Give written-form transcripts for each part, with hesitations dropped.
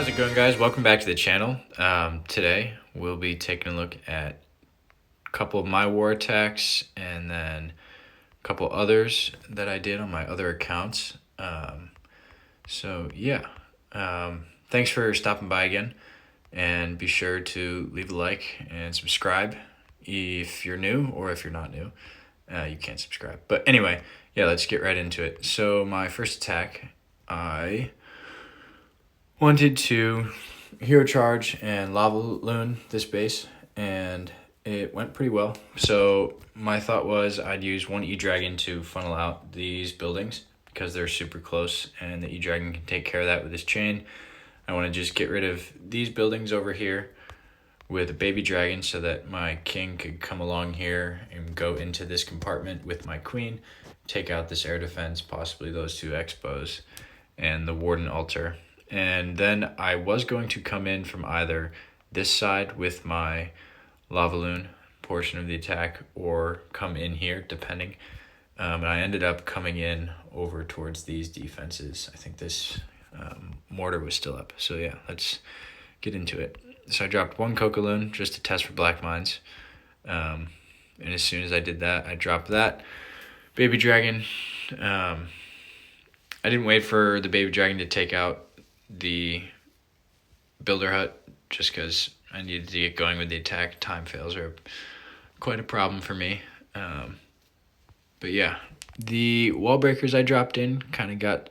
How's it going, guys? Welcome back to the channel. Today we'll be taking a look at a couple of my war attacks and then a couple others that I did on my other accounts. Thanks for stopping by again, and be sure to leave a like and subscribe if you're new, or if you're not new, you can't subscribe. But anyway, yeah, let's get right into it. So my first attack, I wanted to hero charge and Lava-Loon this base, and it went pretty well. So my thought was I'd use one E-Dragon to funnel out these buildings because they're super close, and the E-Dragon can take care of that with his chain. I want to just get rid of these buildings over here with a baby dragon so that my king could come along here and go into this compartment with my queen, take out this air defense, possibly those two expos, and the warden altar. And then I was going to come in from either this side with my Lava-Loon portion of the attack, or come in here, depending. And I ended up coming in over towards these defenses. I think this mortar was still up. So yeah, let's get into it. So I dropped one Coca-Loon just to test for black mines. And as soon as I did that, I dropped that baby dragon. I didn't wait for the baby dragon to take out the builder hut just because I needed to get going with the attack. Time fails are quite a problem for me. But yeah, the wall breakers I dropped in kind of got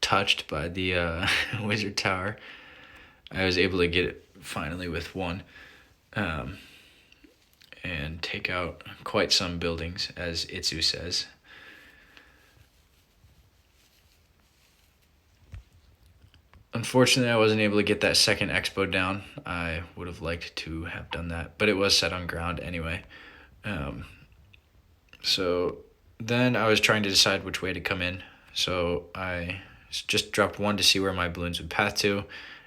touched by the wizard tower. I was able to get it finally with one, and take out quite some buildings, as Itsu says. Unfortunately, I wasn't able to get that second expo down. I would have liked to have done that, but it was set on ground anyway. So then I was trying to decide which way to come in. So I just dropped one to see where my balloons would path to,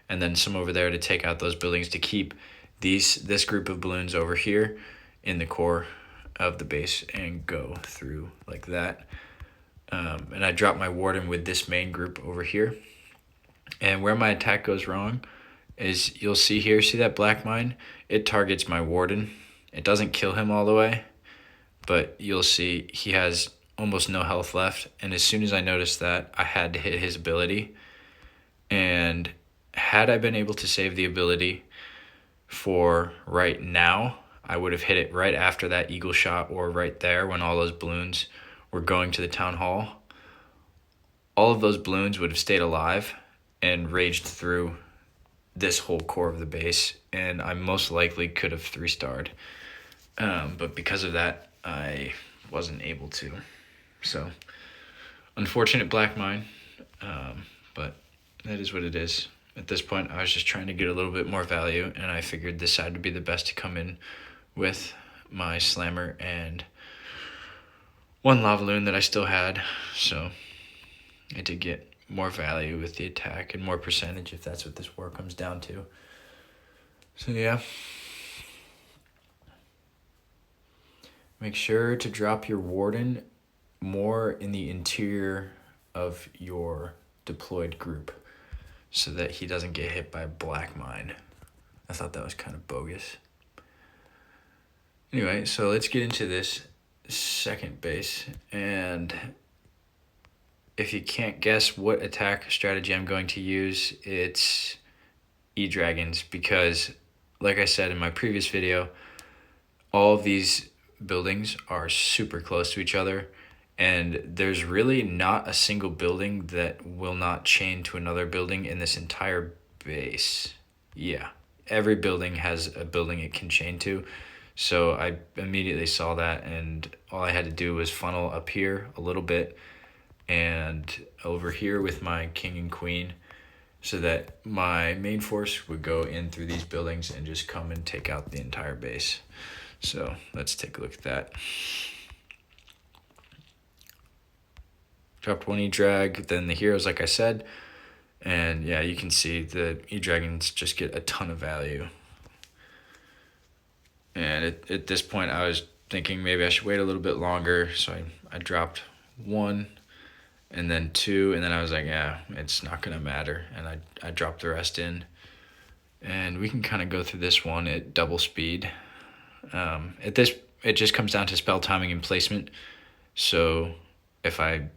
and then some over there to take out those buildings to keep this group of balloons over here in the core of the base and go through like that. And I dropped my warden with this main group over here. And where my attack goes wrong is, you'll see here, see that black mine? It targets my warden. It doesn't kill him all the way, but you'll see he has almost no health left. And as soon as I noticed that, I had to hit his ability. And had I been able to save the ability for right now, I would have hit it right after that eagle shot, or right there when all those balloons were going to the town hall. All of those balloons would have stayed alive and raged through this whole core of the base, and I most likely could have 3-starred. But because of that, I wasn't able to. So, unfortunate black mine, but that is what it is. At this point, I was just trying to get a little bit more value, and I figured this side would be the best to come in with my slammer and one Lava-Loon that I still had. So I did get more value with the attack and more percentage, if that's what this war comes down to. So yeah, make sure to drop your warden more in the interior of your deployed group so that he doesn't get hit by a black mine. I thought that was kind of bogus. Anyway, so let's get into this second base. And if you can't guess what attack strategy I'm going to use, it's E-Dragons, because like I said in my previous video, all of these buildings are super close to each other, and there's really not a single building that will not chain to another building in this entire base. Yeah, every building has a building it can chain to. So I immediately saw that, and all I had to do was funnel up here a little bit and over here with my king and queen, so that my main force would go in through these buildings and just come and take out the entire base. So let's take a look at that. Dropped one E-Drag, then the heroes, like I said. And yeah, you can see the E-Dragons just get a ton of value. And at this point, I was thinking maybe I should wait a little bit longer. So I dropped one, and then 2, and then I was like, yeah, it's not gonna matter, and I dropped the rest in, and we can kind of go through this one at double speed. At this, it just comes down to spell timing and placement. So if I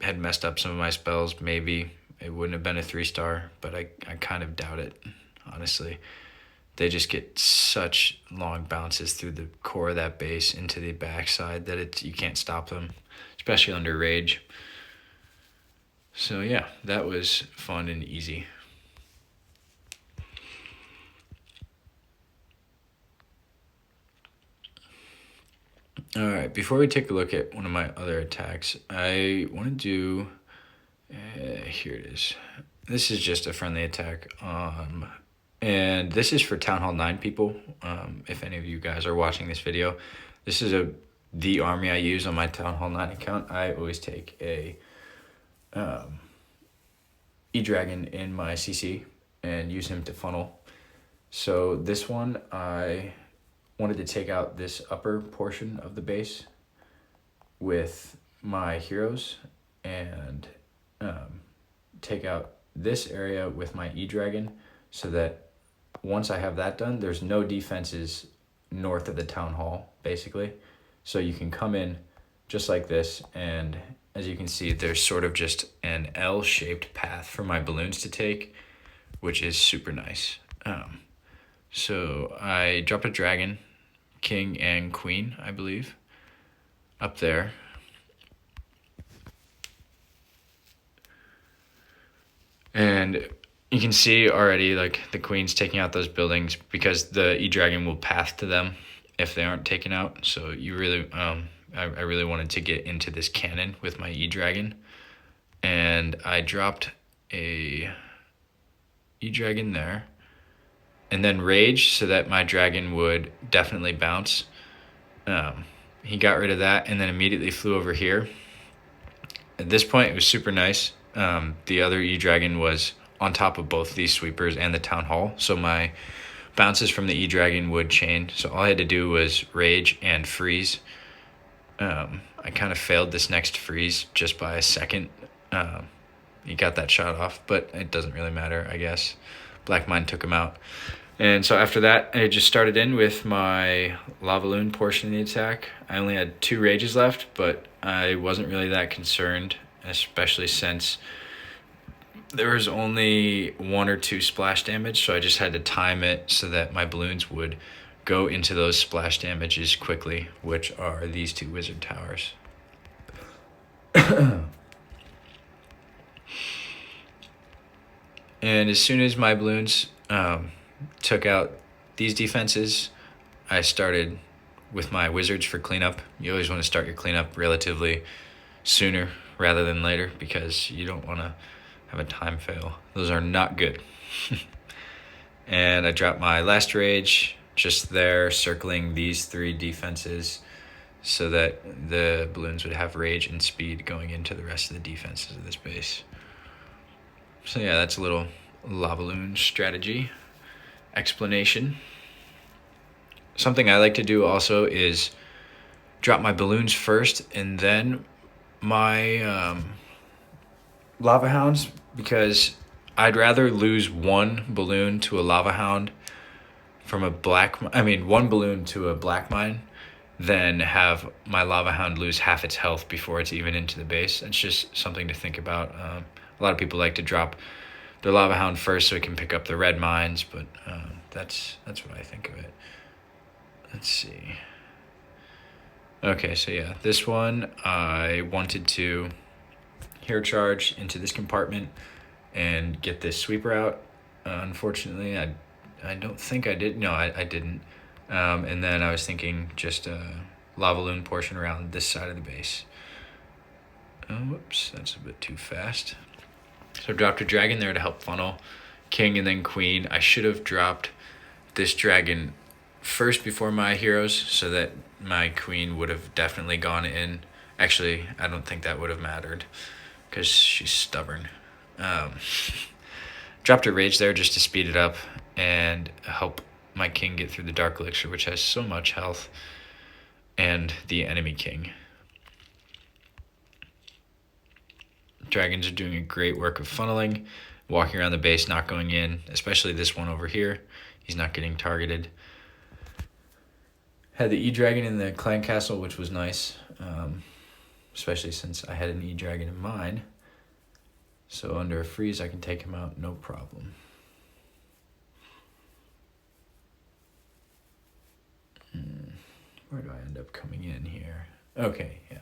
had messed up some of my spells, maybe it wouldn't have been a 3-star, but I kind of doubt it, honestly. They just get such long bounces through the core of that base into the backside that you can't stop them, especially under rage. So yeah, that was fun and easy. All right, before we take a look at one of my other attacks, I want to do, here it is. This is just a friendly attack, and this is for Town Hall 9 people. If any of you guys are watching this video, this is the army I use on my Town Hall 9 account. I always take a E-Dragon in my CC and use him to funnel. So this one, I wanted to take out this upper portion of the base with my heroes and take out this area with my E-Dragon, so that once I have that done, there's no defenses north of the town hall, basically. So you can come in just like this, and as you can see, there's sort of just an L-shaped path for my balloons to take, which is super nice. So I dropped a dragon, king and queen, I believe, up there. And you can see already, like, the queen's taking out those buildings because the E-Dragon will path to them if they aren't taken out. So you really, I really wanted to get into this cannon with my E-Dragon. And I dropped a E-Dragon there. And then rage, so that my dragon would definitely bounce. He got rid of that and then immediately flew over here. At this point, it was super nice. The other E-Dragon was on top of both these sweepers and the town hall, so my bounces from the E-Dragon would chain. So all I had to do was rage and freeze. I kind of failed this next freeze just by a second. He got that shot off, but it doesn't really matter, I guess. Black Mine took him out. And so after that, I just started in with my Lava-Loon portion of the attack. I only had 2 rages left, but I wasn't really that concerned, especially since there was only 1 or 2 splash damage, so I just had to time it so that my balloons would go into those splash damages quickly, which are these 2 wizard towers. And as soon as my balloons took out these defenses, I started with my wizards for cleanup. You always want to start your cleanup relatively sooner rather than later, because you don't want to have a time fail. Those are not good. And I dropped my last rage just there, circling these 3 defenses so that the balloons would have rage and speed going into the rest of the defenses of this base. So yeah, that's a little Lava-Loon strategy explanation. Something I like to do also is drop my balloons first and then my lava hounds, because I'd rather lose 1 balloon to a lava hound from one balloon to a black mine than have my lava hound lose half its health before it's even into the base. It's just something to think about. A lot of people like to drop their lava hound first so it can pick up the red mines, but that's what I think of it. Let's see. Okay, so yeah, this one I wanted to hero charge into this compartment and get this sweeper out. Unfortunately, I don't think I did. No, I didn't. And then I was thinking just a Lava-Loon portion around this side of the base. Oh, whoops, that's a bit too fast. So I dropped a dragon there to help funnel king and then queen. I should have dropped this dragon first before my heroes so that my queen would have definitely gone in. Actually, I don't think that would have mattered because she's stubborn. Dropped a rage there just to speed it up and help my king get through the dark elixir, which has so much health, and the enemy king. dragons are doing a great work of funneling, walking around the base, not going in, especially this one over here. He's not getting targeted. Had the E-Dragon in the clan castle, which was nice, especially since I had an E-Dragon in mine. So under a freeze, I can take him out, no problem. Where do I end up coming in here? Okay, yeah.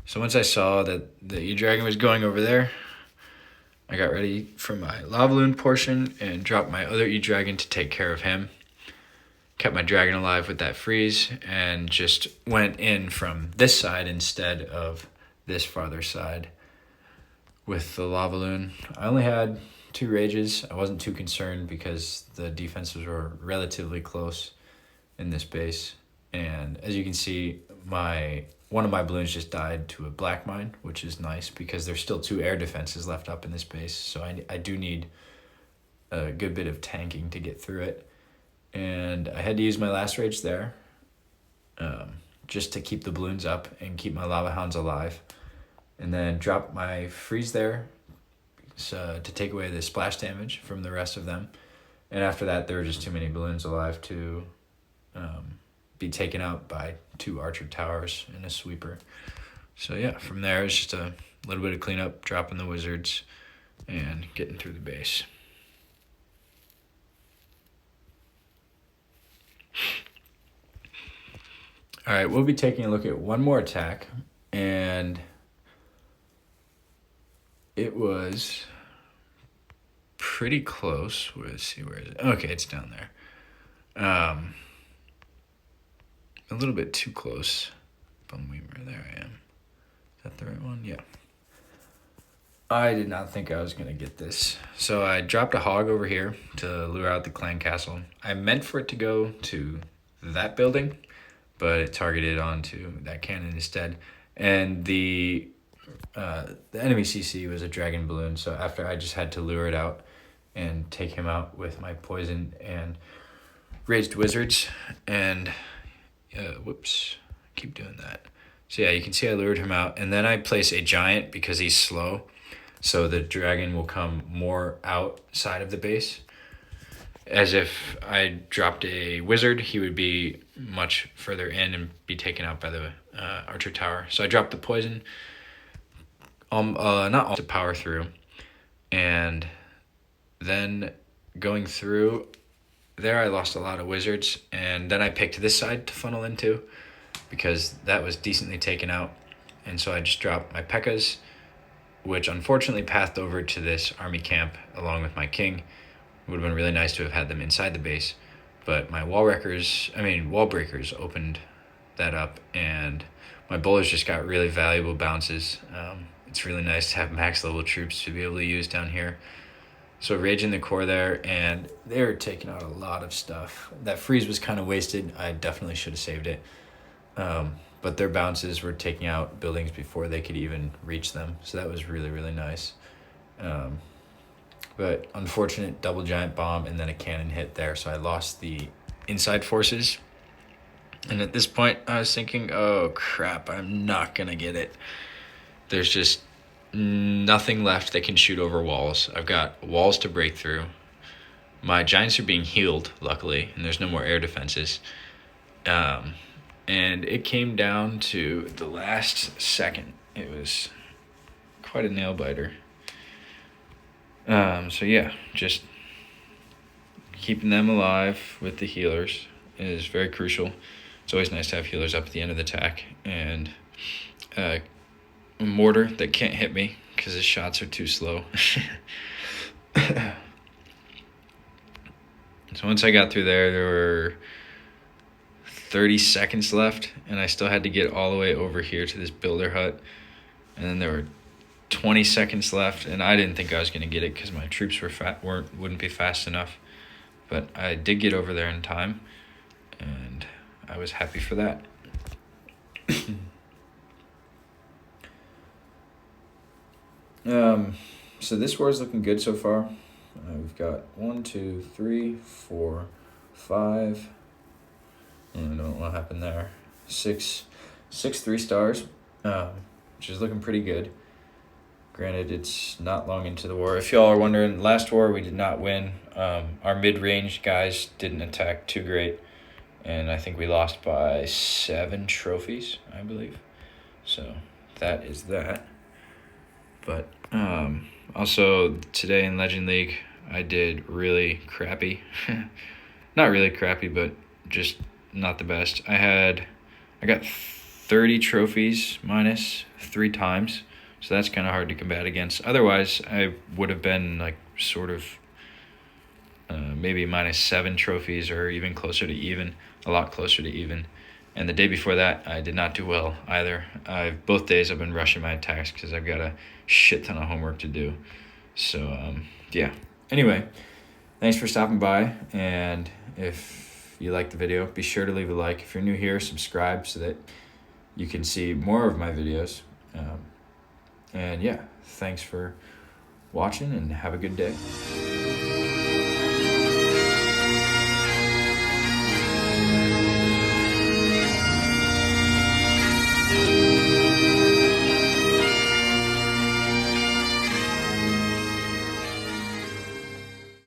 So once I saw that the E-Dragon was going over there, I got ready for my Lava-Loon portion and dropped my other E-Dragon to take care of him. Kept my dragon alive with that freeze and just went in from this side instead of this farther side with the Lava-Loon. I only had 2 rages. I wasn't too concerned because the defenses were relatively close in this base. And as you can see, one of my balloons just died to a black mine, which is nice because there's still 2 air defenses left up in this base. So I do need a good bit of tanking to get through it. And I had to use my last rage there just to keep the balloons up and keep my lava hounds alive. And then drop my freeze there to take away the splash damage from the rest of them. And after that, there were just too many balloons alive to be taken out by 2 archer towers and a sweeper. So yeah, from there it's just a little bit of cleanup, dropping the wizards, and getting through the base. All right, we'll be taking a look at one more attack, and it was pretty close. Let's see, where is it? Okay, it's down there. A little bit too close. Bumweaver, there I am. Is that the right one? Yeah. I did not think I was going to get this. So I dropped a hog over here to lure out the clan castle. I meant for it to go to that building, but it targeted onto that cannon instead. And the enemy CC was a dragon balloon, so after I just had to lure it out and take him out with my poison and raged wizards. And whoops, I keep doing that. So yeah, you can see I lured him out, and then I place a giant because he's slow, so the dragon will come more outside of the base. As if I dropped a wizard, he would be much further in and be taken out by the archer tower. So I dropped the poison, not all to power through, and then going through there, I lost a lot of wizards, and then I picked this side to funnel into because that was decently taken out. And so I just dropped my P.E.K.K.A.s, which unfortunately pathed over to this army camp along with my king. It would have been really nice to have had them inside the base, but my wall breakers opened that up, and my bowlers just got really valuable bounces. It's really nice to have max level troops to be able to use down here. So raging the core there, and they were taking out a lot of stuff. That freeze was kind of wasted. I definitely should have saved it. But their bounces were taking out buildings before they could even reach them. So that was really, really nice. But unfortunate double giant bomb and then a cannon hit there. So I lost the inside forces. And at this point, I was thinking, oh crap, I'm not going to get it. There's just nothing left that can shoot over walls. I've got walls to break through. My giants are being healed, luckily, and there's no more air defenses. And it came down to the last second. It was quite a nail biter. So yeah, just keeping them alive with the healers is very crucial. It's always nice to have healers up at the end of the attack, and a mortar that can't hit me because his shots are too slow. So once I got through there were 30 seconds left, and I still had to get all the way over here to this builder hut. And then there were 20 seconds left, and I didn't think I was going to get it because my troops wouldn't be fast enough. But I did get over there in time, and I was happy for that. So this war is looking good so far. We've got 1, 2, 3, 4, 5. I don't know what happened there. 6 3 stars, which is looking pretty good. Granted, it's not long into the war. If y'all are wondering, last war we did not win. Our mid-range guys didn't attack too great, and I think we lost by 7 trophies, I believe. So that is that. But also today in Legend League, I did really crappy. Not really crappy, but just not the best. I got 30 trophies minus 3 times. So that's kind of hard to combat against. Otherwise, I would have been like sort of maybe minus 7 trophies or even closer to even, a lot closer to even. And the day before that, I did not do well either. Both days I've been rushing my attacks because I've got a shit ton of homework to do. So, yeah. Anyway, thanks for stopping by. And if you liked the video, be sure to leave a like. If you're new here, subscribe so that you can see more of my videos. And yeah, thanks for watching and have a good day.